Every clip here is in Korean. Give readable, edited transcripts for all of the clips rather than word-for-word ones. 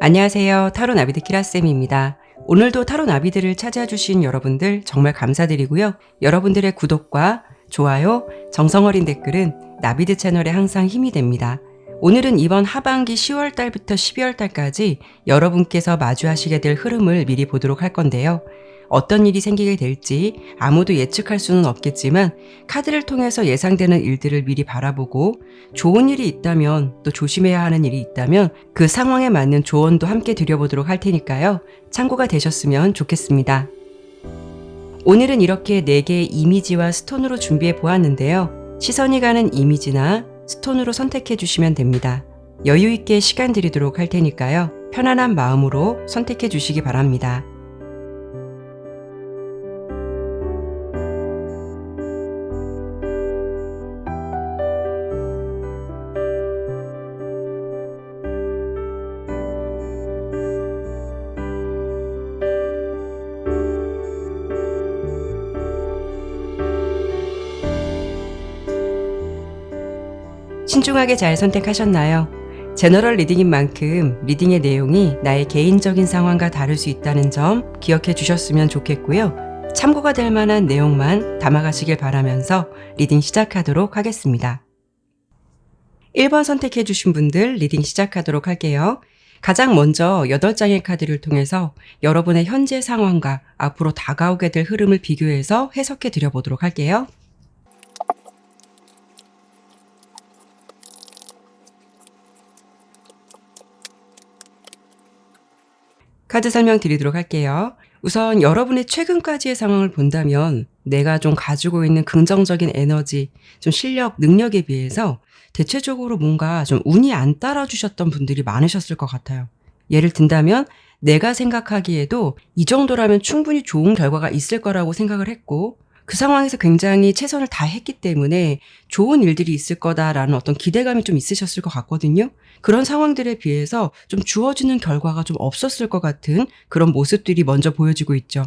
안녕하세요. 타로 나비드 키라쌤입니다. 오늘도 타로 나비들을 찾아주신 여러분들 정말 감사드리고요. 여러분들의 구독과 좋아요, 정성어린 댓글은 나비드 채널에 항상 힘이 됩니다. 오늘은 이번 하반기 10월달부터 12월달까지 여러분께서 마주하시게 될 흐름을 미리 보도록 할 건데요. 어떤 일이 생기게 될지 아무도 예측할 수는 없겠지만 카드를 통해서 예상되는 일들을 미리 바라보고 좋은 일이 있다면 또 조심해야 하는 일이 있다면 그 상황에 맞는 조언도 함께 드려보도록 할 테니까요. 참고가 되셨으면 좋겠습니다. 오늘은 이렇게 4개의 이미지와 스톤으로 준비해 보았는데요. 시선이 가는 이미지나 스톤으로 선택해 주시면 됩니다. 여유 있게 시간 드리도록 할 테니까요. 편안한 마음으로 선택해 주시기 바랍니다. 신중하게 잘 선택하셨나요? 제너럴 리딩인 만큼 리딩의 내용이 나의 개인적인 상황과 다를 수 있다는 점 기억해 주셨으면 좋겠고요. 참고가 될 만한 내용만 담아가시길 바라면서 리딩 시작하도록 하겠습니다. 1번 선택해 주신 분들 리딩 시작하도록 할게요. 가장 먼저 8장의 카드를 통해서 여러분의 현재 상황과 앞으로 다가오게 될 흐름을 비교해서 해석해 드려보도록 할게요. 카드 설명 드리도록 할게요. 우선 여러분의 최근까지의 상황을 본다면 내가 좀 가지고 있는 긍정적인 에너지, 좀 실력, 능력에 비해서 대체적으로 뭔가 좀 운이 안 따라주셨던 분들이 많으셨을 것 같아요. 예를 든다면 내가 생각하기에도 이 정도라면 충분히 좋은 결과가 있을 거라고 생각을 했고 그 상황에서 굉장히 최선을 다했기 때문에 좋은 일들이 있을 거다라는 어떤 기대감이 좀 있으셨을 것 같거든요. 그런 상황들에 비해서 좀 주어지는 결과가 좀 없었을 것 같은 그런 모습들이 먼저 보여지고 있죠.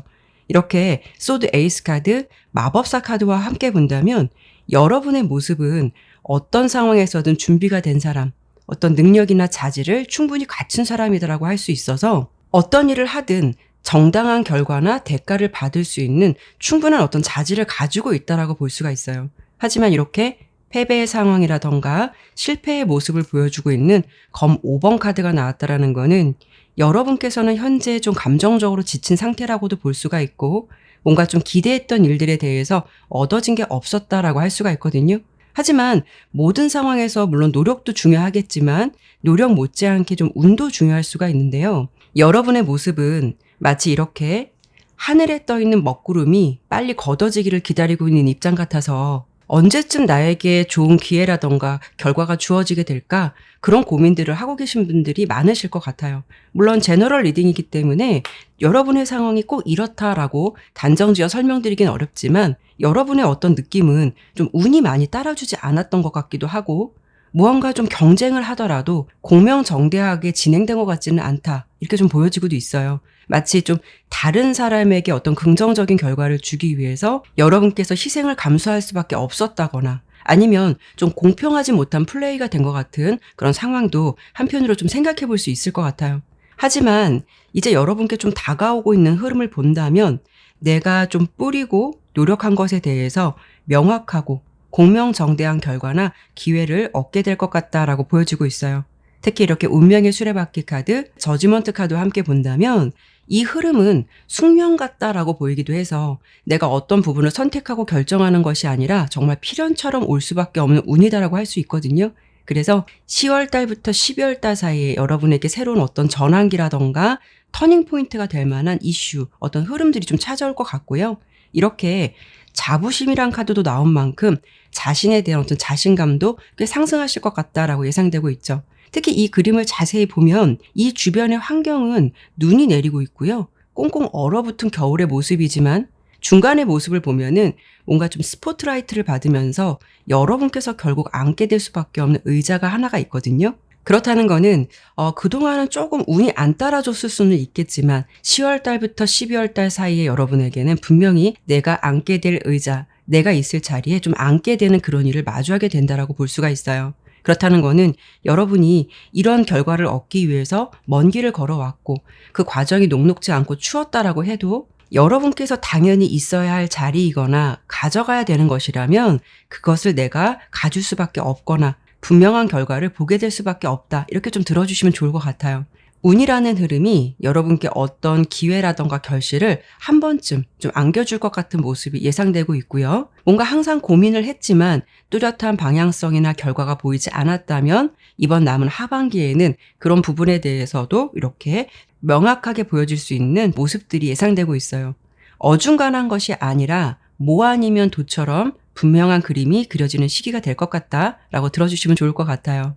이렇게 소드 에이스 카드, 마법사 카드와 함께 본다면 여러분의 모습은 어떤 상황에서든 준비가 된 사람, 어떤 능력이나 자질을 충분히 갖춘 사람이라고 할 수 있어서 어떤 일을 하든 정당한 결과나 대가를 받을 수 있는 충분한 어떤 자질을 가지고 있다라고 볼 수가 있어요. 하지만 이렇게 패배의 상황이라던가 실패의 모습을 보여주고 있는 검 5번 카드가 나왔다라는 거는 여러분께서는 현재 좀 감정적으로 지친 상태라고도 볼 수가 있고 뭔가 좀 기대했던 일들에 대해서 얻어진 게 없었다라고 할 수가 있거든요. 하지만 모든 상황에서 물론 노력도 중요하겠지만 노력 못지않게 좀 운도 중요할 수가 있는데요. 여러분의 모습은 마치 이렇게 하늘에 떠 있는 먹구름이 빨리 걷어지기를 기다리고 있는 입장 같아서 언제쯤 나에게 좋은 기회라던가 결과가 주어지게 될까 그런 고민들을 하고 계신 분들이 많으실 것 같아요. 물론 제너럴 리딩이기 때문에 여러분의 상황이 꼭 이렇다라고 단정지어 설명드리긴 어렵지만 여러분의 어떤 느낌은 좀 운이 많이 따라주지 않았던 것 같기도 하고 무언가 좀 경쟁을 하더라도 공명정대하게 진행된 것 같지는 않다. 이렇게 좀 보여지고도 있어요. 마치 좀 다른 사람에게 어떤 긍정적인 결과를 주기 위해서 여러분께서 희생을 감수할 수밖에 없었다거나 아니면 좀 공평하지 못한 플레이가 된 것 같은 그런 상황도 한편으로 좀 생각해 볼 수 있을 것 같아요. 하지만 이제 여러분께 좀 다가오고 있는 흐름을 본다면 내가 좀 뿌리고 노력한 것에 대해서 명확하고 공명정대한 결과나 기회를 얻게 될 것 같다라고 보여지고 있어요. 특히 이렇게 운명의 수레바퀴 카드, 저지먼트 카드와 함께 본다면 이 흐름은 숙명 같다라고 보이기도 해서 내가 어떤 부분을 선택하고 결정하는 것이 아니라 정말 필연처럼 올 수밖에 없는 운이다라고 할 수 있거든요. 그래서 10월 달부터 12월 달 사이에 여러분에게 새로운 어떤 전환기라던가 터닝 포인트가 될 만한 이슈, 어떤 흐름들이 좀 찾아올 것 같고요. 이렇게 자부심이란 카드도 나온 만큼 자신에 대한 어떤 자신감도 꽤 상승하실 것 같다라고 예상되고 있죠. 특히 이 그림을 자세히 보면 이 주변의 환경은 눈이 내리고 있고요. 꽁꽁 얼어붙은 겨울의 모습이지만 중간의 모습을 보면은 뭔가 좀 스포트라이트를 받으면서 여러분께서 결국 앉게 될 수밖에 없는 의자가 하나가 있거든요. 그렇다는 거는 그동안은 조금 운이 안 따라줬을 수는 있겠지만 10월 달부터 12월 달 사이에 여러분에게는 분명히 내가 앉게 될 의자, 내가 있을 자리에 좀 앉게 되는 그런 일을 마주하게 된다라고 볼 수가 있어요. 그렇다는 거는 여러분이 이런 결과를 얻기 위해서 먼 길을 걸어왔고 그 과정이 녹록지 않고 추웠다라고 해도 여러분께서 당연히 있어야 할 자리이거나 가져가야 되는 것이라면 그것을 내가 가질 수밖에 없거나 분명한 결과를 보게 될 수밖에 없다. 이렇게 좀 들어주시면 좋을 것 같아요. 운이라는 흐름이 여러분께 어떤 기회라던가 결실을 한 번쯤 좀 안겨줄 것 같은 모습이 예상되고 있고요. 뭔가 항상 고민을 했지만 뚜렷한 방향성이나 결과가 보이지 않았다면 이번 남은 하반기에는 그런 부분에 대해서도 이렇게 명확하게 보여질 수 있는 모습들이 예상되고 있어요. 어중간한 것이 아니라 뭐 아니면 도처럼 분명한 그림이 그려지는 시기가 될 것 같다라고 들어주시면 좋을 것 같아요.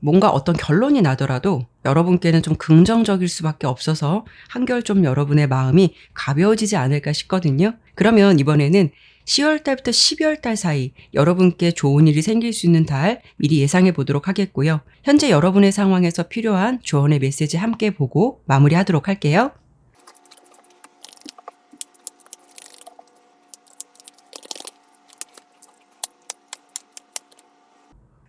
뭔가 어떤 결론이 나더라도 여러분께는 좀 긍정적일 수밖에 없어서 한결 좀 여러분의 마음이 가벼워지지 않을까 싶거든요. 그러면 이번에는 10월 달부터 12월 달 사이 여러분께 좋은 일이 생길 수 있는 달 미리 예상해 보도록 하겠고요. 현재 여러분의 상황에서 필요한 조언의 메시지 함께 보고 마무리하도록 할게요.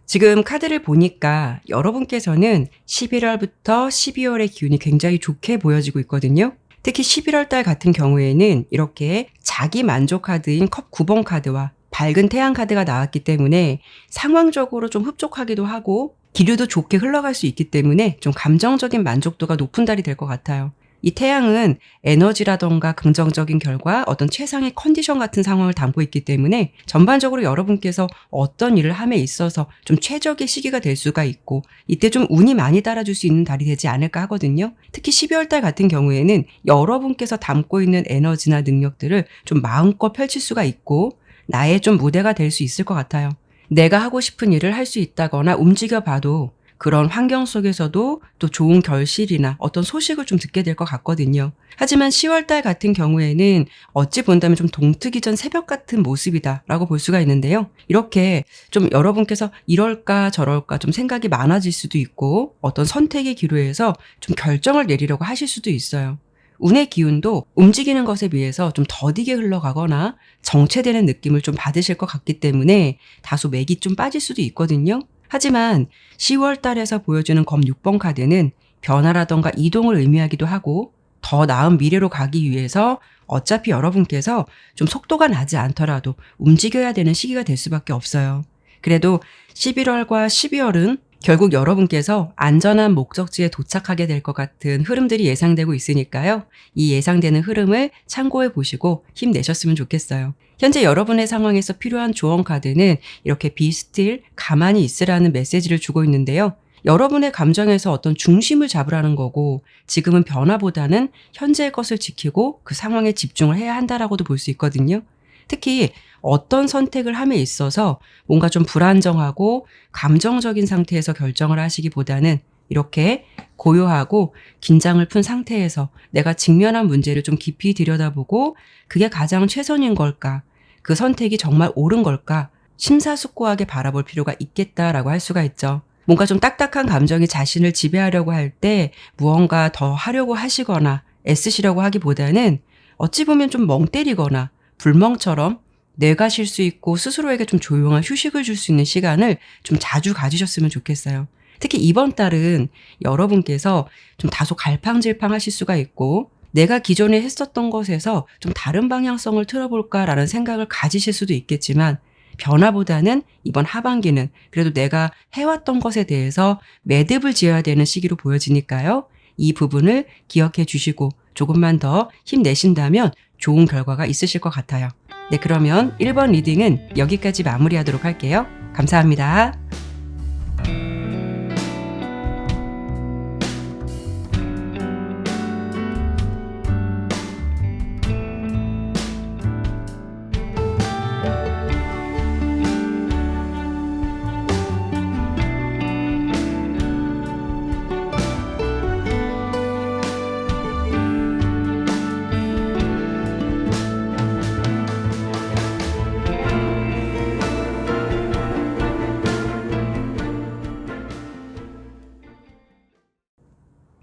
지금 카드를 보니까 여러분께서는 11월부터 12월의 기운이 굉장히 좋게 보여지고 있거든요. 특히 11월 달 같은 경우에는 이렇게 자기 만족 카드인 컵 9번 카드와 밝은 태양 카드가 나왔기 때문에 상황적으로 좀 흡족하기도 하고 기류도 좋게 흘러갈 수 있기 때문에 좀 감정적인 만족도가 높은 달이 될 것 같아요. 이 태양은 에너지라던가 긍정적인 결과, 어떤 최상의 컨디션 같은 상황을 담고 있기 때문에 전반적으로 여러분께서 어떤 일을 함에 있어서 좀 최적의 시기가 될 수가 있고 이때 좀 운이 많이 따라줄 수 있는 달이 되지 않을까 하거든요. 특히 12월 달 같은 경우에는 여러분께서 담고 있는 에너지나 능력들을 좀 마음껏 펼칠 수가 있고 나의 좀 무대가 될 수 있을 것 같아요. 내가 하고 싶은 일을 할 수 있다거나 움직여봐도 그런 환경 속에서도 또 좋은 결실이나 어떤 소식을 좀 듣게 될 것 같거든요. 하지만 10월 달 같은 경우에는 어찌 본다면 좀 동트기 전 새벽 같은 모습이다라고 볼 수가 있는데요. 이렇게 좀 여러분께서 이럴까 저럴까 좀 생각이 많아질 수도 있고 어떤 선택의 기로에서 좀 결정을 내리려고 하실 수도 있어요. 운의 기운도 움직이는 것에 비해서 좀 더디게 흘러가거나 정체되는 느낌을 좀 받으실 것 같기 때문에 다소 맥이 좀 빠질 수도 있거든요. 하지만 10월 달에서 보여주는 검 6번 카드는 변화라던가 이동을 의미하기도 하고 더 나은 미래로 가기 위해서 어차피 여러분께서 좀 속도가 나지 않더라도 움직여야 되는 시기가 될 수밖에 없어요. 그래도 11월과 12월은 결국 여러분께서 안전한 목적지에 도착하게 될 것 같은 흐름들이 예상되고 있으니까요. 이 예상되는 흐름을 참고해 보시고 힘내셨으면 좋겠어요. 현재 여러분의 상황에서 필요한 조언 카드는 이렇게 be still, 가만히 있으라는 메시지를 주고 있는데요. 여러분의 감정에서 어떤 중심을 잡으라는 거고 지금은 변화보다는 현재의 것을 지키고 그 상황에 집중을 해야 한다라고도 볼 수 있거든요. 특히 어떤 선택을 함에 있어서 뭔가 좀 불안정하고 감정적인 상태에서 결정을 하시기보다는 이렇게 고요하고 긴장을 푼 상태에서 내가 직면한 문제를 좀 깊이 들여다보고 그게 가장 최선인 걸까? 그 선택이 정말 옳은 걸까? 심사숙고하게 바라볼 필요가 있겠다라고 할 수가 있죠. 뭔가 좀 딱딱한 감정이 자신을 지배하려고 할 때 무언가 더 하려고 하시거나 애쓰시려고 하기보다는 어찌 보면 좀 멍 때리거나 불멍처럼 내가 쉴 수 있고 스스로에게 좀 조용한 휴식을 줄 수 있는 시간을 좀 자주 가지셨으면 좋겠어요. 특히 이번 달은 여러분께서 좀 다소 갈팡질팡하실 수가 있고 내가 기존에 했었던 것에서 좀 다른 방향성을 틀어볼까라는 생각을 가지실 수도 있겠지만 변화보다는 이번 하반기는 그래도 내가 해왔던 것에 대해서 매듭을 지어야 되는 시기로 보여지니까요. 이 부분을 기억해 주시고 조금만 더 힘내신다면 좋은 결과가 있으실 것 같아요. 네, 그러면 1번 리딩은 여기까지 마무리하도록 할게요. 감사합니다.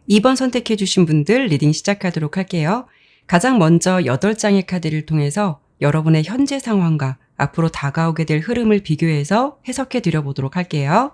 이 번 선택해 주신 분들 리딩 시작하도록 할게요. 가장 먼저 8장의 카드를 통해서 여러분의 현재 상황과 앞으로 다가오게 될 흐름을 비교해서 해석해 드려보도록 할게요.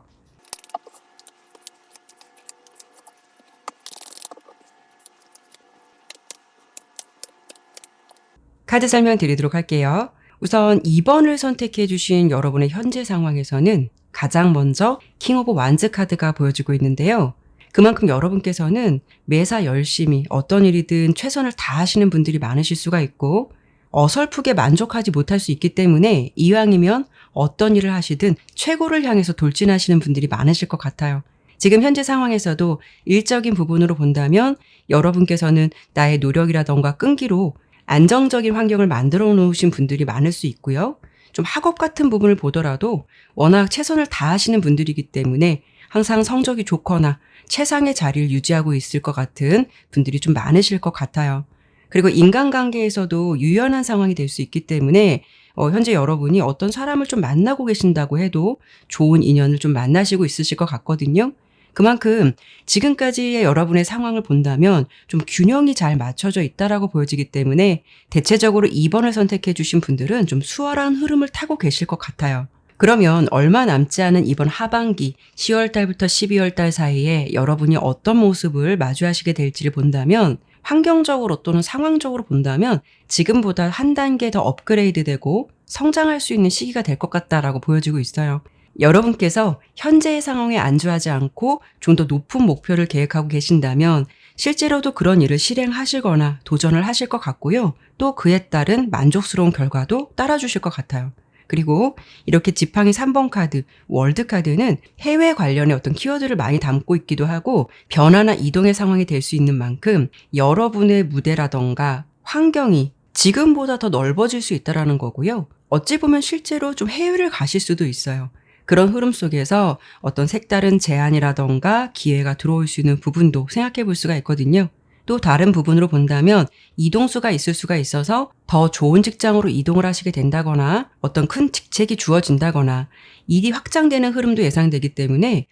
카드 설명드리도록 할게요. 우선 2번을 선택해 주신 여러분의 현재 상황에서는 가장 먼저 킹 오브 완즈 카드가 보여지고 있는데요. 그만큼 여러분께서는 매사 열심히 어떤 일이든 최선을 다하시는 분들이 많으실 수가 있고 어설프게 만족하지 못할 수 있기 때문에 이왕이면 어떤 일을 하시든 최고를 향해서 돌진하시는 분들이 많으실 것 같아요. 지금 현재 상황에서도 일적인 부분으로 본다면 여러분께서는 나의 노력이라던가 끈기로 안정적인 환경을 만들어 놓으신 분들이 많을 수 있고요. 좀 학업 같은 부분을 보더라도 워낙 최선을 다하시는 분들이기 때문에 항상 성적이 좋거나 최상의 자리를 유지하고 있을 것 같은 분들이 좀 많으실 것 같아요. 그리고 인간관계에서도 유연한 상황이 될 수 있기 때문에 현재 여러분이 어떤 사람을 좀 만나고 계신다고 해도 좋은 인연을 좀 만나시고 있으실 것 같거든요. 그만큼 지금까지의 여러분의 상황을 본다면 좀 균형이 잘 맞춰져 있다라고 보여지기 때문에 대체적으로 2번을 선택해 주신 분들은 좀 수월한 흐름을 타고 계실 것 같아요. 그러면 얼마 남지 않은 이번 하반기 10월 달부터 12월 달 사이에 여러분이 어떤 모습을 마주하시게 될지를 본다면 환경적으로 또는 상황적으로 본다면 지금보다 한 단계 더 업그레이드되고 성장할 수 있는 시기가 될 것 같다라고 보여지고 있어요. 여러분께서 현재의 상황에 안주하지 않고 좀 더 높은 목표를 계획하고 계신다면 실제로도 그런 일을 실행하시거나 도전을 하실 것 같고요. 또 그에 따른 만족스러운 결과도 따라주실 것 같아요. 그리고 이렇게 지팡이 3번 카드, 월드 카드는 해외 관련의 어떤 키워드를 많이 담고 있기도 하고 변화나 이동의 상황이 될 수 있는 만큼 여러분의 무대라던가 환경이 지금보다 더 넓어질 수 있다는 거고요. 어찌 보면 실제로 좀 해외를 가실 수도 있어요. 그런 흐름 속에서 어떤 색다른 제안이라던가 기회가 들어올 수 있는 부분도 생각해 볼 수가 있거든요. 또 다른 부분으로 본다면 이동수가 있을 수가 있어서 더 좋은 직장으로 이동을 하시게 된다거나 어떤 큰 직책이 주어진다거나 일이 확장되는 흐름도 예상되기 때문에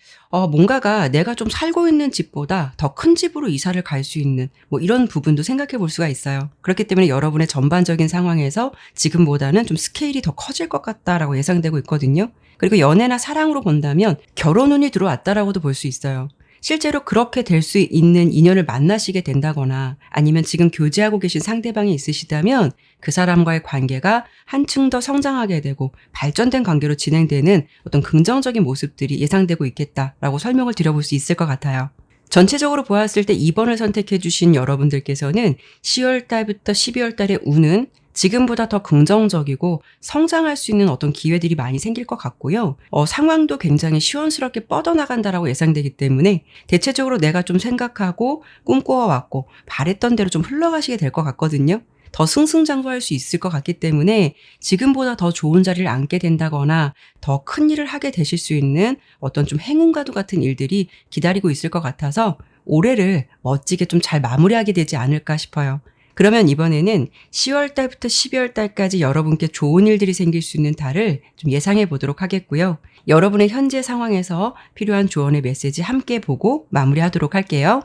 뭔가가 내가 좀 살고 있는 집보다 더 큰 집으로 이사를 갈 수 있는 이런 부분도 생각해 볼 수가 있어요. 그렇기 때문에 여러분의 전반적인 상황에서 지금보다는 좀 스케일이 더 커질 것 같다라고 예상되고 있거든요. 그리고 연애나 사랑으로 본다면 결혼운이 들어왔다라고도 볼 수 있어요. 실제로 그렇게 될 수 있는 인연을 만나시게 된다거나 아니면 지금 교제하고 계신 상대방이 있으시다면 그 사람과의 관계가 한층 더 성장하게 되고 발전된 관계로 진행되는 어떤 긍정적인 모습들이 예상되고 있겠다라고 설명을 드려볼 수 있을 것 같아요. 전체적으로 보았을 때 2번을 선택해 주신 여러분들께서는 10월 달부터 12월 달의 운은 지금보다 더 긍정적이고 성장할 수 있는 어떤 기회들이 많이 생길 것 같고요. 상황도 굉장히 시원스럽게 뻗어나간다라고 예상되기 때문에 대체적으로 내가 좀 생각하고 꿈꿔왔고 바랬던 대로 좀 흘러가시게 될 것 같거든요. 더 승승장구할 수 있을 것 같기 때문에 지금보다 더 좋은 자리를 앉게 된다거나 더 큰 일을 하게 되실 수 있는 어떤 좀 행운과도 같은 일들이 기다리고 있을 것 같아서 올해를 멋지게 좀 잘 마무리하게 되지 않을까 싶어요. 그러면 이번에는 10월 달부터 12월 달까지 여러분께 좋은 일들이 생길 수 있는 달을 좀 예상해 보도록 하겠고요. 여러분의 현재 상황에서 필요한 조언의 메시지 함께 보고 마무리하도록 할게요.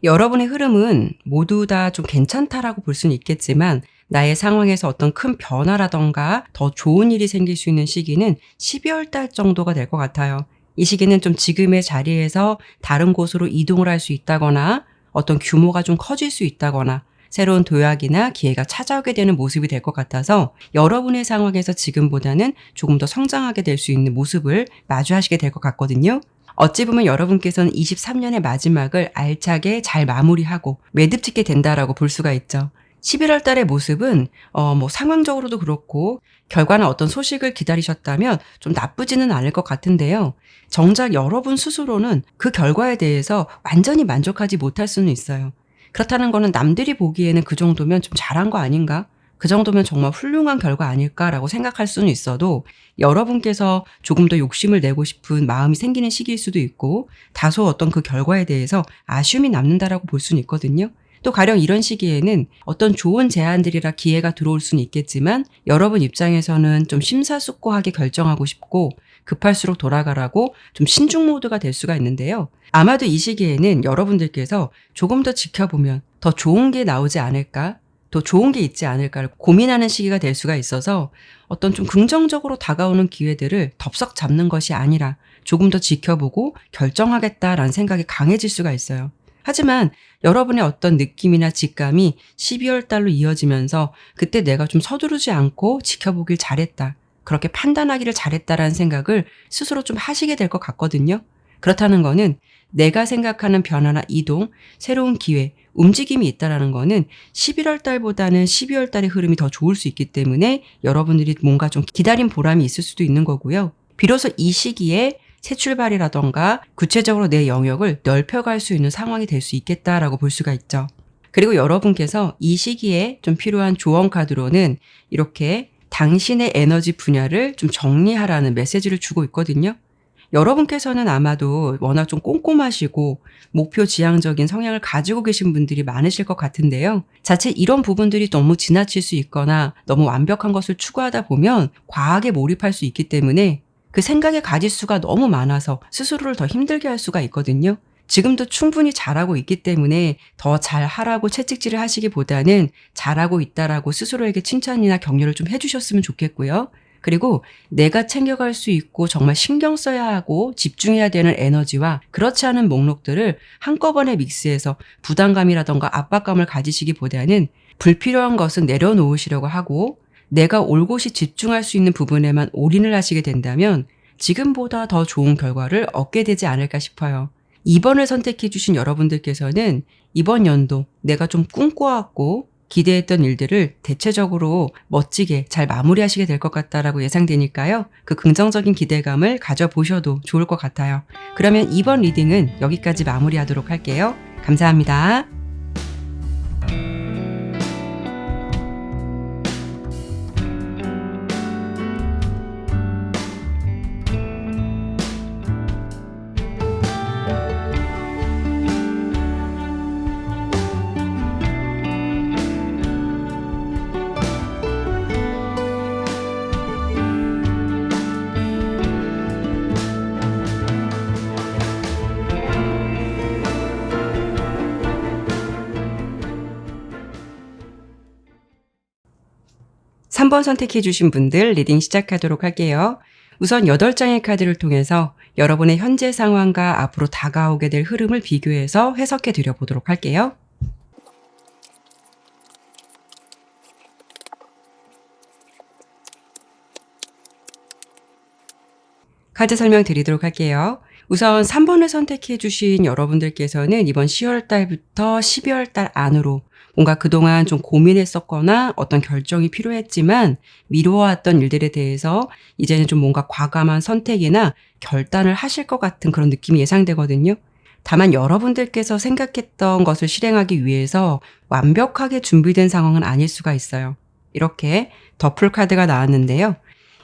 여러분의 흐름은 모두 다 좀 괜찮다라고 볼 수는 있겠지만 나의 상황에서 어떤 큰 변화라던가 더 좋은 일이 생길 수 있는 시기는 12월 달 정도가 될 것 같아요. 이 시기는 좀 지금의 자리에서 다른 곳으로 이동을 할 수 있다거나 어떤 규모가 좀 커질 수 있다거나 새로운 도약이나 기회가 찾아오게 되는 모습이 될 것 같아서 여러분의 상황에서 지금보다는 조금 더 성장하게 될 수 있는 모습을 마주하시게 될 것 같거든요. 어찌 보면 여러분께서는 23년의 마지막을 알차게 잘 마무리하고 매듭짓게 된다라고 볼 수가 있죠. 11월 달의 모습은 상황적으로도 그렇고 결과나 어떤 소식을 기다리셨다면 좀 나쁘지는 않을 것 같은데요. 정작 여러분 스스로는 그 결과에 대해서 완전히 만족하지 못할 수는 있어요. 그렇다는 거는 남들이 보기에는 그 정도면 좀 잘한 거 아닌가? 그 정도면 정말 훌륭한 결과 아닐까라고 생각할 수는 있어도 여러분께서 조금 더 욕심을 내고 싶은 마음이 생기는 시기일 수도 있고 다소 어떤 그 결과에 대해서 아쉬움이 남는다라고 볼 수는 있거든요. 또 가령 이런 시기에는 어떤 좋은 제안들이라 기회가 들어올 수는 있겠지만 여러분 입장에서는 좀 심사숙고하게 결정하고 싶고 급할수록 돌아가라고 좀 신중 모드가 될 수가 있는데요. 아마도 이 시기에는 여러분들께서 조금 더 지켜보면 더 좋은 게 나오지 않을까? 더 좋은 게 있지 않을까를 고민하는 시기가 될 수가 있어서 어떤 좀 긍정적으로 다가오는 기회들을 덥석 잡는 것이 아니라 조금 더 지켜보고 결정하겠다라는 생각이 강해질 수가 있어요. 하지만 여러분의 어떤 느낌이나 직감이 12월 달로 이어지면서 그때 내가 좀 서두르지 않고 지켜보길 잘했다. 그렇게 판단하기를 잘했다라는 생각을 스스로 좀 하시게 될 것 같거든요. 그렇다는 거는 내가 생각하는 변화나 이동, 새로운 기회, 움직임이 있다라는 거는 11월 달보다는 12월 달의 흐름이 더 좋을 수 있기 때문에 여러분들이 뭔가 좀 기다린 보람이 있을 수도 있는 거고요. 비로소 이 시기에 새 출발이라던가 구체적으로 내 영역을 넓혀갈 수 있는 상황이 될 수 있겠다라고 볼 수가 있죠. 그리고 여러분께서 이 시기에 좀 필요한 조언 카드로는 이렇게 당신의 에너지 분야를 좀 정리하라는 메시지를 주고 있거든요. 여러분께서는 아마도 워낙 좀 꼼꼼하시고 목표 지향적인 성향을 가지고 계신 분들이 많으실 것 같은데요. 자칫 이런 부분들이 너무 지나칠 수 있거나 너무 완벽한 것을 추구하다 보면 과하게 몰입할 수 있기 때문에 그 생각의 가짓수가 너무 많아서 스스로를 더 힘들게 할 수가 있거든요. 지금도 충분히 잘하고 있기 때문에 더 잘하라고 채찍질을 하시기보다는 잘하고 있다라고 스스로에게 칭찬이나 격려를 좀 해주셨으면 좋겠고요. 그리고 내가 챙겨갈 수 있고 정말 신경 써야 하고 집중해야 되는 에너지와 그렇지 않은 목록들을 한꺼번에 믹스해서 부담감이라던가 압박감을 가지시기보다는 불필요한 것은 내려놓으시려고 하고 내가 올곧이 집중할 수 있는 부분에만 올인을 하시게 된다면 지금보다 더 좋은 결과를 얻게 되지 않을까 싶어요. 2번을 선택해 주신 여러분들께서는 이번 연도 내가 좀 꿈꿔왔고 기대했던 일들을 대체적으로 멋지게 잘 마무리하시게 될 것 같다라고 예상되니까요. 그 긍정적인 기대감을 가져보셔도 좋을 것 같아요. 그러면 이번 리딩은 여기까지 마무리하도록 할게요. 감사합니다. 3번 선택해 주신 분들 리딩 시작하도록 할게요. 우선 8장의 카드를 통해서 여러분의 현재 상황과 앞으로 다가오게 될 흐름을 비교해서 해석해 드려 보도록 할게요. 카드 설명 드리도록 할게요. 우선 3번을 선택해 주신 여러분들께서는 이번 10월 달부터 12월 달 안으로 뭔가 그동안 좀 고민했었거나 어떤 결정이 필요했지만 미루어왔던 일들에 대해서 이제는 좀 뭔가 과감한 선택이나 결단을 하실 것 같은 그런 느낌이 예상되거든요. 다만 여러분들께서 생각했던 것을 실행하기 위해서 완벽하게 준비된 상황은 아닐 수가 있어요. 이렇게 더풀 카드가 나왔는데요.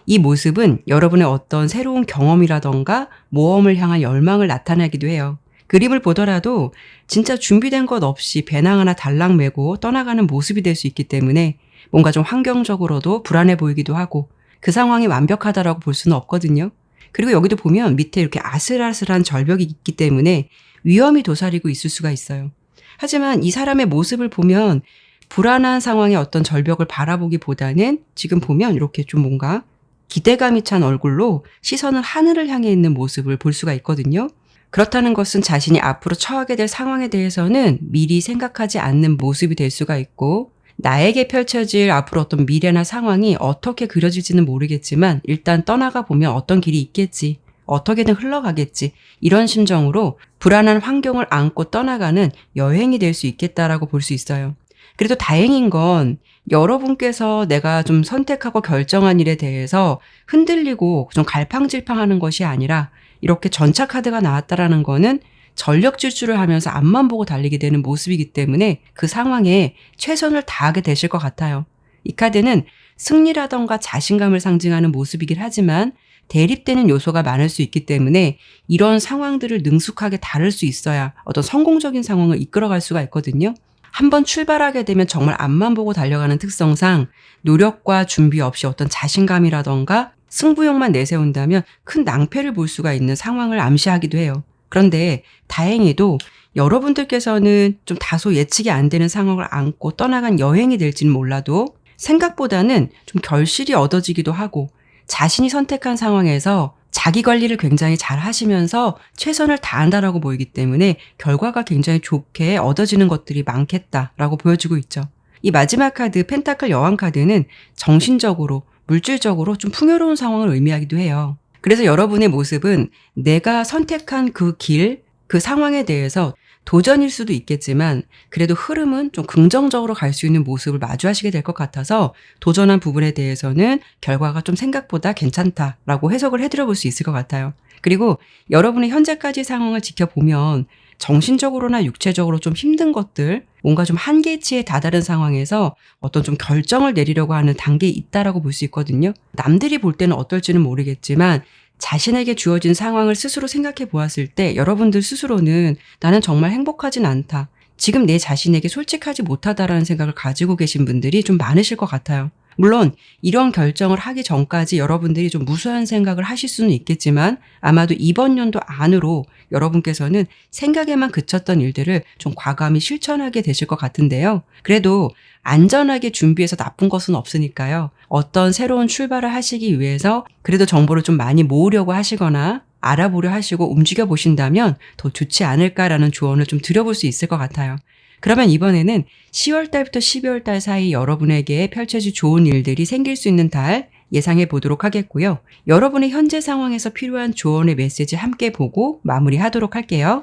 이 모습은 여러분의 어떤 새로운 경험이라던가 모험을 향한 열망을 나타내기도 해요. 그림을 보더라도 진짜 준비된 것 없이 배낭 하나 달랑 메고 떠나가는 모습이 될 수 있기 때문에 뭔가 좀 환경적으로도 불안해 보이기도 하고 그 상황이 완벽하다라고 볼 수는 없거든요. 그리고 여기도 보면 밑에 이렇게 아슬아슬한 절벽이 있기 때문에 위험이 도사리고 있을 수가 있어요. 하지만 이 사람의 모습을 보면 불안한 상황의 어떤 절벽을 바라보기보다는 지금 보면 이렇게 좀 뭔가 기대감이 찬 얼굴로 시선은 하늘을 향해 있는 모습을 볼 수가 있거든요. 그렇다는 것은 자신이 앞으로 처하게 될 상황에 대해서는 미리 생각하지 않는 모습이 될 수가 있고 나에게 펼쳐질 앞으로 어떤 미래나 상황이 어떻게 그려질지는 모르겠지만 일단 떠나가 보면 어떤 길이 있겠지, 어떻게든 흘러가겠지 이런 심정으로 불안한 환경을 안고 떠나가는 여행이 될 수 있겠다라고 볼 수 있어요. 그래도 다행인 건 여러분께서 내가 좀 선택하고 결정한 일에 대해서 흔들리고 좀 갈팡질팡하는 것이 아니라 이렇게 전차 카드가 나왔다라는 거는 전력 질주를 하면서 앞만 보고 달리게 되는 모습이기 때문에 그 상황에 최선을 다하게 되실 것 같아요. 이 카드는 승리라던가 자신감을 상징하는 모습이긴 하지만 대립되는 요소가 많을 수 있기 때문에 이런 상황들을 능숙하게 다룰 수 있어야 어떤 성공적인 상황을 이끌어갈 수가 있거든요. 한번 출발하게 되면 정말 앞만 보고 달려가는 특성상 노력과 준비 없이 어떤 자신감이라던가 승부욕만 내세운다면 큰 낭패를 볼 수가 있는 상황을 암시하기도 해요. 그런데 다행히도 여러분들께서는 좀 다소 예측이 안 되는 상황을 안고 떠나간 여행이 될지는 몰라도 생각보다는 좀 결실이 얻어지기도 하고 자신이 선택한 상황에서 자기 관리를 굉장히 잘 하시면서 최선을 다한다라고 보이기 때문에 결과가 굉장히 좋게 얻어지는 것들이 많겠다라고 보여지고 있죠. 이 마지막 카드 펜타클 여왕 카드는 정신적으로 물질적으로 좀 풍요로운 상황을 의미하기도 해요. 그래서 여러분의 모습은 내가 선택한 그 길, 그 상황에 대해서 도전일 수도 있겠지만 그래도 흐름은 좀 긍정적으로 갈 수 있는 모습을 마주하시게 될 것 같아서 도전한 부분에 대해서는 결과가 좀 생각보다 괜찮다라고 해석을 해드려 볼 수 있을 것 같아요. 그리고 여러분의 현재까지 상황을 지켜보면 정신적으로나 육체적으로 좀 힘든 것들, 뭔가 좀 한계치에 다다른 상황에서 어떤 좀 결정을 내리려고 하는 단계에 있다라고 볼 수 있거든요. 남들이 볼 때는 어떨지는 모르겠지만 자신에게 주어진 상황을 스스로 생각해 보았을 때 여러분들 스스로는 나는 정말 행복하진 않다. 지금 내 자신에게 솔직하지 못하다라는 생각을 가지고 계신 분들이 좀 많으실 것 같아요. 물론 이런 결정을 하기 전까지 여러분들이 좀 무수한 생각을 하실 수는 있겠지만 아마도 이번 연도 안으로 여러분께서는 생각에만 그쳤던 일들을 좀 과감히 실천하게 되실 것 같은데요. 그래도 안전하게 준비해서 나쁜 것은 없으니까요. 어떤 새로운 출발을 하시기 위해서 그래도 정보를 좀 많이 모으려고 하시거나 알아보려 하시고 움직여 보신다면 더 좋지 않을까라는 조언을 좀 드려볼 수 있을 것 같아요. 그러면 이번에는 10월 달부터 12월 달 사이 여러분에게 펼쳐질 좋은 일들이 생길 수 있는 달 예상해 보도록 하겠고요. 여러분의 현재 상황에서 필요한 조언의 메시지 함께 보고 마무리하도록 할게요.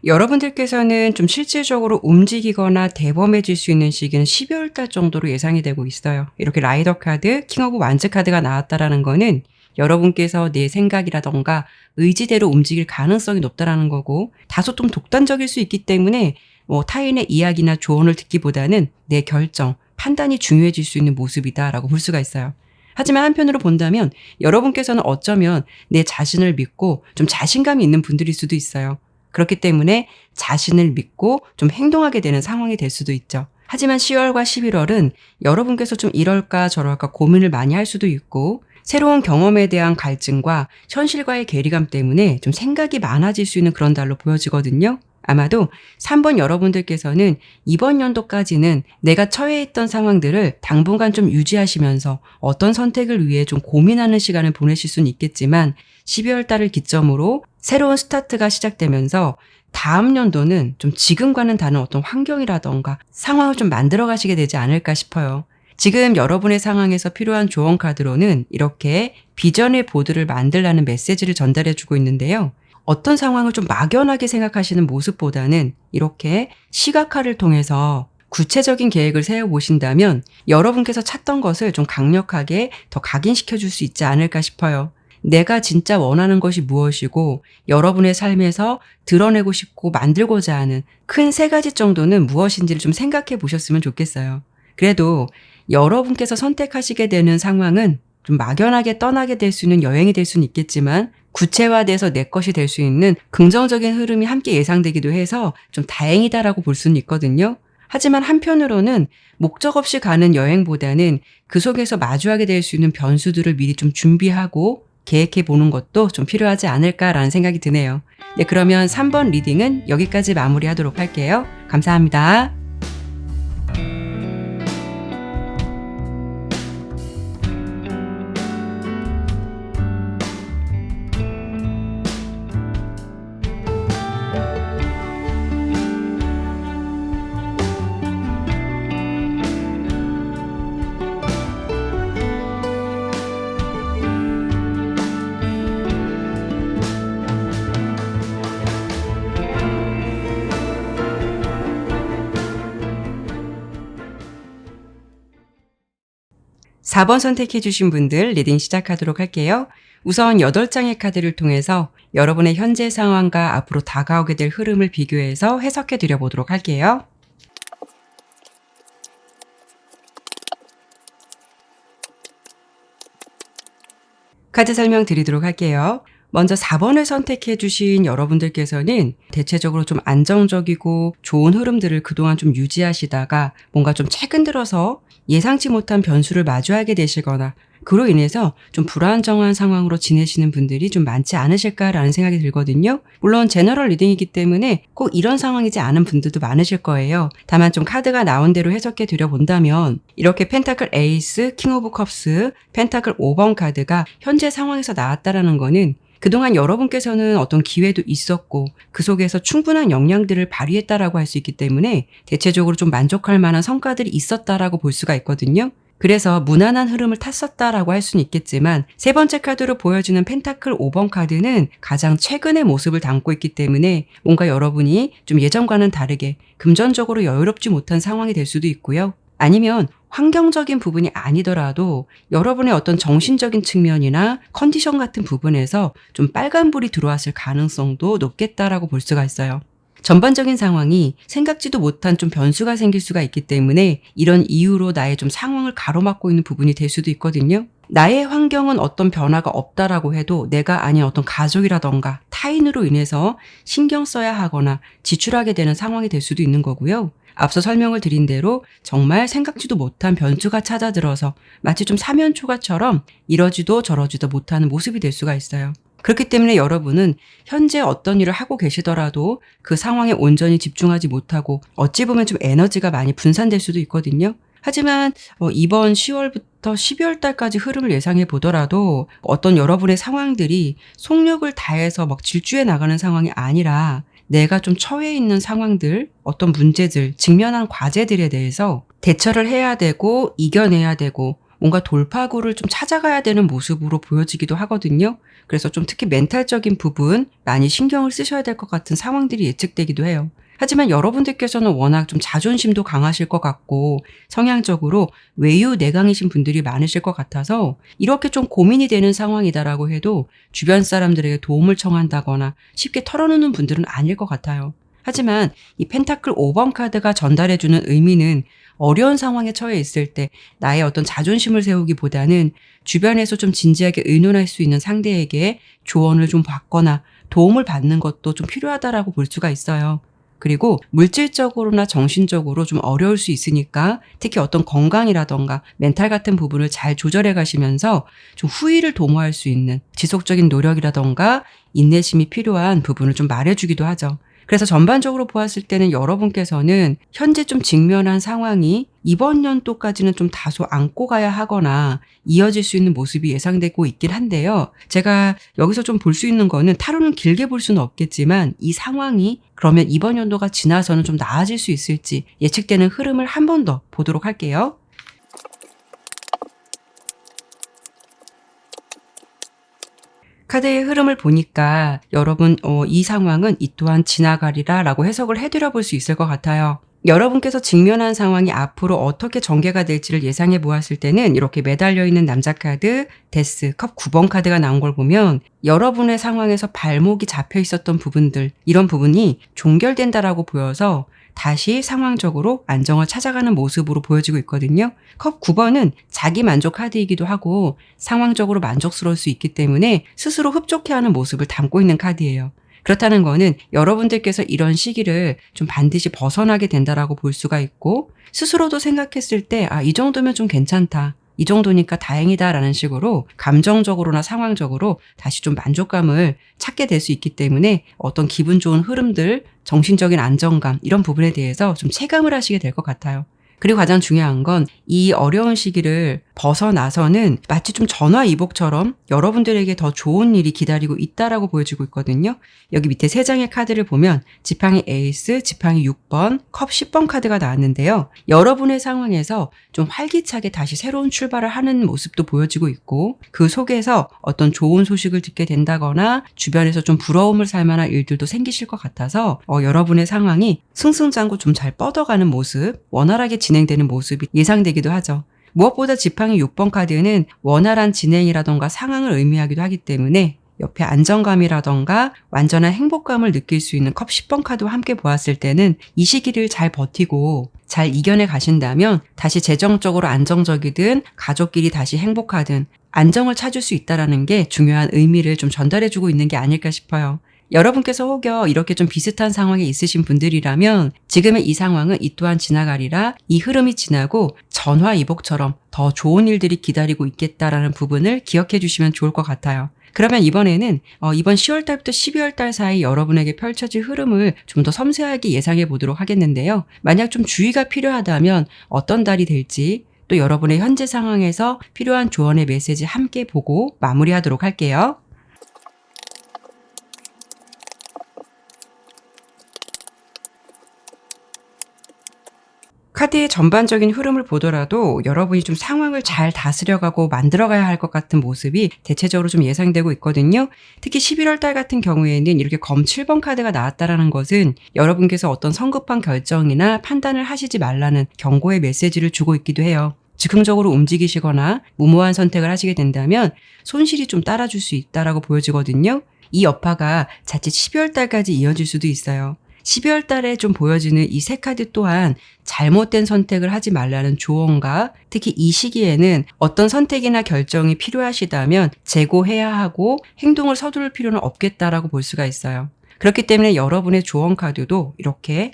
여러분들께서는 좀 실질적으로 움직이거나 대범해질 수 있는 시기는 12월 달 정도로 예상이 되고 있어요. 이렇게 라이더 카드, 킹 오브 완즈 카드가 나왔다라는 거는 여러분께서 내 생각이라던가 의지대로 움직일 가능성이 높다라는 거고 다소 좀 독단적일 수 있기 때문에 타인의 이야기나 조언을 듣기보다는 내 결정, 판단이 중요해질 수 있는 모습이다라고 볼 수가 있어요. 하지만 한편으로 본다면 여러분께서는 어쩌면 내 자신을 믿고 좀 자신감이 있는 분들일 수도 있어요. 그렇기 때문에 자신을 믿고 좀 행동하게 되는 상황이 될 수도 있죠. 하지만 10월과 11월은 여러분께서 좀 이럴까 저럴까 고민을 많이 할 수도 있고 새로운 경험에 대한 갈증과 현실과의 괴리감 때문에 좀 생각이 많아질 수 있는 그런 달로 보여지거든요. 아마도 3번 여러분들께서는 이번 연도까지는 내가 처해 있던 상황들을 당분간 좀 유지하시면서 어떤 선택을 위해 좀 고민하는 시간을 보내실 수는 있겠지만 12월 달을 기점으로 새로운 스타트가 시작되면서 다음 연도는 좀 지금과는 다른 어떤 환경이라던가 상황을 좀 만들어 가시게 되지 않을까 싶어요. 지금 여러분의 상황에서 필요한 조언 카드로는 이렇게 비전의 보드를 만들라는 메시지를 전달해 주고 있는데요. 어떤 상황을 좀 막연하게 생각하시는 모습보다는 이렇게 시각화를 통해서 구체적인 계획을 세워보신다면 여러분께서 찾던 것을 좀 강력하게 더 각인시켜 줄 수 있지 않을까 싶어요. 내가 진짜 원하는 것이 무엇이고 여러분의 삶에서 드러내고 싶고 만들고자 하는 큰 3가지 정도는 무엇인지를 좀 생각해 보셨으면 좋겠어요. 그래도 여러분께서 선택하시게 되는 상황은 좀 막연하게 떠나게 될 수 있는 여행이 될 수는 있겠지만 구체화돼서 내 것이 될 수 있는 긍정적인 흐름이 함께 예상되기도 해서 좀 다행이다라고 볼 수는 있거든요. 하지만 한편으로는 목적 없이 가는 여행보다는 그 속에서 마주하게 될 수 있는 변수들을 미리 좀 준비하고 계획해 보는 것도 좀 필요하지 않을까라는 생각이 드네요. 네, 그러면 3번 리딩은 여기까지 마무리하도록 할게요. 감사합니다. 4번 선택해 주신 분들 리딩 시작하도록 할게요. 우선 8장의 카드를 통해서 여러분의 현재 상황과 앞으로 다가오게 될 흐름을 비교해서 해석해 드려 보도록 할게요. 카드 설명 드리도록 할게요. 먼저 4번을 선택해 주신 여러분들께서는 대체적으로 좀 안정적이고 좋은 흐름들을 그동안 좀 유지하시다가 뭔가 좀 최근 들어서 예상치 못한 변수를 마주하게 되시거나 그로 인해서 좀 불안정한 상황으로 지내시는 분들이 좀 많지 않으실까라는 생각이 들거든요. 물론 제너럴 리딩이기 때문에 꼭 이런 상황이지 않은 분들도 많으실 거예요. 다만 좀 카드가 나온 대로 해석해 드려 본다면 이렇게 펜타클 에이스, 킹 오브 컵스, 펜타클 5번 카드가 현재 상황에서 나왔다라는 거는 그동안 여러분께서는 어떤 기회도 있었고 그 속에서 충분한 역량들을 발휘했다라고 할 수 있기 때문에 대체적으로 좀 만족할 만한 성과들이 있었다라고 볼 수가 있거든요. 그래서 무난한 흐름을 탔었다라고 할 수는 있겠지만 세 번째 카드로 보여주는 펜타클 5번 카드는 가장 최근의 모습을 담고 있기 때문에 뭔가 여러분이 좀 예전과는 다르게 금전적으로 여유롭지 못한 상황이 될 수도 있고요. 아니면 환경적인 부분이 아니더라도 여러분의 어떤 정신적인 측면이나 컨디션 같은 부분에서 좀 빨간불이 들어왔을 가능성도 높겠다라고 볼 수가 있어요. 전반적인 상황이 생각지도 못한 좀 변수가 생길 수가 있기 때문에 이런 이유로 나의 좀 상황을 가로막고 있는 부분이 될 수도 있거든요. 나의 환경은 어떤 변화가 없다라고 해도 내가 아닌 어떤 가족이라던가 타인으로 인해서 신경 써야 하거나 지출하게 되는 상황이 될 수도 있는 거고요. 앞서 설명을 드린 대로 정말 생각지도 못한 변수가 찾아들어서 마치 좀 사면초가처럼 이러지도 저러지도 못하는 모습이 될 수가 있어요. 그렇기 때문에 여러분은 현재 어떤 일을 하고 계시더라도 그 상황에 온전히 집중하지 못하고 어찌 보면 좀 에너지가 많이 분산될 수도 있거든요. 하지만 이번 10월부터 12월 달까지 흐름을 예상해 보더라도 어떤 여러분의 상황들이 속력을 다해서 막 질주해 나가는 상황이 아니라 내가 좀 처해 있는 상황들, 어떤 문제들, 직면한 과제들에 대해서 대처를 해야 되고 이겨내야 되고 뭔가 돌파구를 좀 찾아가야 되는 모습으로 보여지기도 하거든요. 그래서 좀 특히 멘탈적인 부분 많이 신경을 쓰셔야 될 것 같은 상황들이 예측되기도 해요. 하지만 여러분들께서는 워낙 좀 자존심도 강하실 것 같고 성향적으로 외유내강이신 분들이 많으실 것 같아서 이렇게 좀 고민이 되는 상황이다라고 해도 주변 사람들에게 도움을 청한다거나 쉽게 털어놓는 분들은 아닐 것 같아요. 하지만 이 펜타클 5번 카드가 전달해주는 의미는 어려운 상황에 처해 있을 때 나의 어떤 자존심을 세우기보다는 주변에서 좀 진지하게 의논할 수 있는 상대에게 조언을 좀 받거나 도움을 받는 것도 좀 필요하다라고 볼 수가 있어요. 그리고 물질적으로나 정신적으로 좀 어려울 수 있으니까 특히 어떤 건강이라던가 멘탈 같은 부분을 잘 조절해 가시면서 좀 후위를 도모할 수 있는 지속적인 노력이라던가 인내심이 필요한 부분을 좀 말해주기도 하죠. 그래서 전반적으로 보았을 때는 여러분께서는 현재 좀 직면한 상황이 이번 연도까지는 좀 다소 안고 가야 하거나 이어질 수 있는 모습이 예상되고 있긴 한데요. 제가 여기서 좀 볼 수 있는 거는 타로는 길게 볼 수는 없겠지만 이 상황이 그러면 이번 연도가 지나서는 좀 나아질 수 있을지 예측되는 흐름을 한 번 더 보도록 할게요. 카드의 흐름을 보니까 여러분 이 상황은 이 또한 지나가리라 라고 해석을 해드려 볼 수 있을 것 같아요. 여러분께서 직면한 상황이 앞으로 어떻게 전개가 될지를 예상해 보았을 때는 이렇게 매달려 있는 남자 카드, 데스, 컵 9번 카드가 나온 걸 보면 여러분의 상황에서 발목이 잡혀 있었던 부분들, 이런 부분이 종결된다라고 보여서 다시 상황적으로 안정을 찾아가는 모습으로 보여지고 있거든요. 컵 9번은 자기 만족 카드이기도 하고 상황적으로 만족스러울 수 있기 때문에 스스로 흡족해하는 모습을 담고 있는 카드예요. 그렇다는 거는 여러분들께서 이런 시기를 좀 반드시 벗어나게 된다라고 볼 수가 있고 스스로도 생각했을 때 이 정도면 좀 괜찮다. 이 정도니까 다행이다라는 식으로 감정적으로나 상황적으로 다시 좀 만족감을 찾게 될 수 있기 때문에 어떤 기분 좋은 흐름들, 정신적인 안정감 이런 부분에 대해서 좀 체감을 하시게 될 것 같아요. 그리고 가장 중요한 건 이 어려운 시기를 벗어나서는 마치 좀 전화위복처럼 여러분들에게 더 좋은 일이 기다리고 있다라고 보여지고 있거든요. 여기 밑에 3장의 카드를 보면 지팡이 에이스, 지팡이 6번, 컵 10번 카드가 나왔는데요. 여러분의 상황에서 좀 활기차게 다시 새로운 출발을 하는 모습도 보여지고 있고 그 속에서 어떤 좋은 소식을 듣게 된다거나 주변에서 좀 부러움을 살 만한 일들도 생기실 것 같아서 여러분의 상황이 승승장구 좀 잘 뻗어가는 모습, 원활하게 진행되는 모습이 예상되기도 하죠. 무엇보다 지팡이 6번 카드는 원활한 진행이라던가 상황을 의미하기도 하기 때문에 옆에 안정감이라던가 완전한 행복감을 느낄 수 있는 컵 10번 카드와 함께 보았을 때는 이 시기를 잘 버티고 잘 이겨내 가신다면 다시 재정적으로 안정적이든 가족끼리 다시 행복하든 안정을 찾을 수 있다는 게 중요한 의미를 좀 전달해주고 있는 게 아닐까 싶어요. 여러분께서 혹여 이렇게 좀 비슷한 상황에 있으신 분들이라면 지금의 이 상황은 이 또한 지나가리라, 이 흐름이 지나고 전화위복처럼 더 좋은 일들이 기다리고 있겠다라는 부분을 기억해 주시면 좋을 것 같아요. 그러면 이번에는 이번 10월 달부터 12월 달 사이 여러분에게 펼쳐질 흐름을 좀 더 섬세하게 예상해 보도록 하겠는데요. 만약 좀 주의가 필요하다면 어떤 달이 될지 또 여러분의 현재 상황에서 필요한 조언의 메시지 함께 보고 마무리하도록 할게요. 카드의 전반적인 흐름을 보더라도 여러분이 좀 상황을 잘 다스려가고 만들어가야 할 것 같은 모습이 대체적으로 좀 예상되고 있거든요. 특히 11월 달 같은 경우에는 이렇게 검 7번 카드가 나왔다라는 것은 여러분께서 어떤 성급한 결정이나 판단을 하시지 말라는 경고의 메시지를 주고 있기도 해요. 즉흥적으로 움직이시거나 무모한 선택을 하시게 된다면 손실이 좀 따라줄 수 있다라고 보여지거든요. 이 여파가 자칫 12월 달까지 이어질 수도 있어요. 12월 달에 좀 보여지는 이 세 카드 또한 잘못된 선택을 하지 말라는 조언과 특히 이 시기에는 어떤 선택이나 결정이 필요하시다면 재고해야 하고 행동을 서두를 필요는 없겠다라고 볼 수가 있어요. 그렇기 때문에 여러분의 조언 카드도 이렇게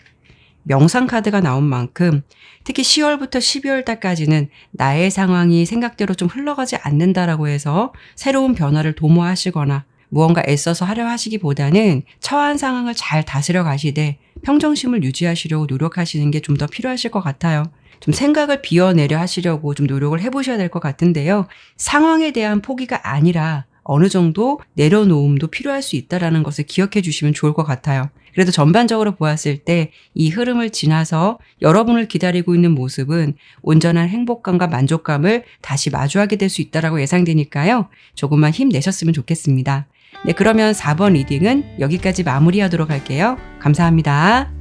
명상 카드가 나온 만큼 특히 10월부터 12월 달까지는 나의 상황이 생각대로 좀 흘러가지 않는다라고 해서 새로운 변화를 도모하시거나 무언가 애써서 하려 하시기보다는 처한 상황을 잘 다스려 가시되 평정심을 유지하시려고 노력하시는 게 좀 더 필요하실 것 같아요. 좀 생각을 비워내려 하시려고 좀 노력을 해보셔야 될 것 같은데요. 상황에 대한 포기가 아니라 어느 정도 내려놓음도 필요할 수 있다는 것을 기억해 주시면 좋을 것 같아요. 그래도 전반적으로 보았을 때 이 흐름을 지나서 여러분을 기다리고 있는 모습은 온전한 행복감과 만족감을 다시 마주하게 될 수 있다고 예상되니까요. 조금만 힘내셨으면 좋겠습니다. 네, 그러면 4번 리딩은 여기까지 마무리하도록 할게요. 감사합니다.